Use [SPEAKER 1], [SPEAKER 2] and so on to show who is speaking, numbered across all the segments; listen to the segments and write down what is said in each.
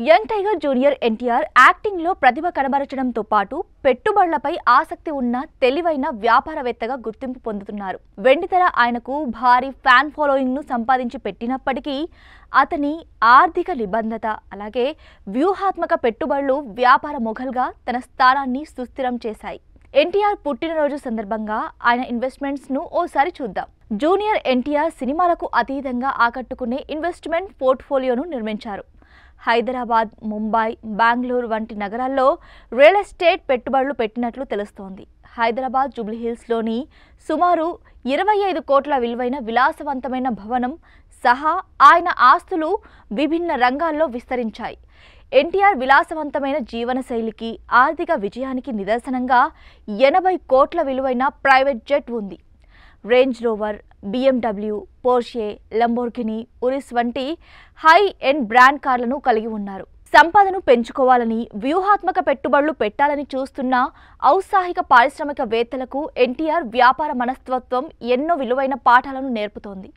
[SPEAKER 1] Young tiger junior NTR acting లో ప్రతిభ కనబరచడంతో పాటు పెట్టుబడులపై ఆసక్తి ఉన్న తెలివైన వ్యాపారవేత్తగా గుర్తింపు పొందుతున్నారు. వెండితెర ఆయనకు భారీ ఫ్యాన్ ఫాలోయింగ్ ను సంపాదించి పెట్టినప్పటికీ అతని ఆర్థిక నిబద్ధత అలాగే వ్యూహాత్మక పెట్టుబడులు వ్యాపార మొఘల్గా తన స్థానాన్ని సుస్థిరం చేశాయి. ఎన్టీఆర్ పుట్టినరోజు సందర్భంగా ఆయన ఇన్వెస్ట్మెంట్స్ ను ఓసారి చూద్దాం. జూనియర్ ఎన్టీఆర్ సినిమాలకు అతీతంగా ఆకట్టుకునే ఇన్వెస్ట్మెంట్ పోర్ట్ఫోలియోను నిర్మించారు. హైదరాబాద్, ముంబై, బెంగళూరు వంటి నగరాల్లో రియల్ ఎస్టేట్ పెట్టుబడులు పెట్టినట్లు తెలుస్తోంది. హైదరాబాద్ జూబ్లీహిల్స్లోని సుమారు 25 కోట్ల విలువైన విలాసవంతమైన భవనం సహా ఆయన ఆస్తులు విభిన్న రంగాల్లో విస్తరించాయి. ఎన్టీఆర్ విలాసవంతమైన జీవనశైలికి, ఆర్థిక విజయానికి నిదర్శనంగా 80 కోట్ల విలువైన ప్రైవేట్ జెట్ ఉంది. Range Rover, BMW, Porsche, Lamborghini, Urus వంటి హై ఎండ్ బ్రాండ్ కార్లను కలిగి ఉన్నారు. సంపదను పెంచుకోవాలని, వ్యూహాత్మక పెట్టుబడులు పెట్టాలని చూస్తున్న ఔత్సాహిక పారిశ్రామికవేత్తలకు ఎన్టీఆర్ వ్యాపార మనస్తత్వం ఎన్నో విలువైన పాఠాలను నేర్పుతోంది.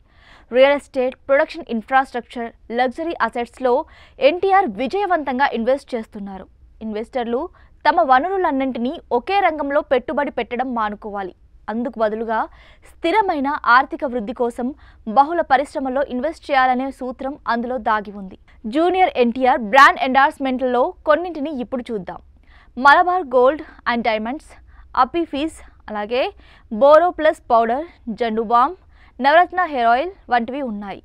[SPEAKER 1] Real estate, production infrastructure, luxury అసెట్స్లో ఎన్టీఆర్ విజయవంతంగా ఇన్వెస్ట్ చేస్తున్నారు. ఇన్వెస్టర్లు తమ వనరులన్నింటినీ ఒకే రంగంలో పెట్టుబడి పెట్టడం మానుకోవాలి. అందుకు బదులుగా స్థిరమైన ఆర్థిక వృద్ధి కోసం బహుళ పరిశ్రమల్లో ఇన్వెస్ట్ చేయాలనే సూత్రం అందులో దాగి ఉంది. జూనియర్ ఎన్టీఆర్ బ్రాండ్ ఎండార్స్మెంట్లలో కొన్నింటిని ఇప్పుడు చూద్దాం. Malabar gold and diamonds, Appy Fizz, అలాగే BoroPlus powder, Zandu balm, Navratna hair oil వంటివి ఉన్నాయి.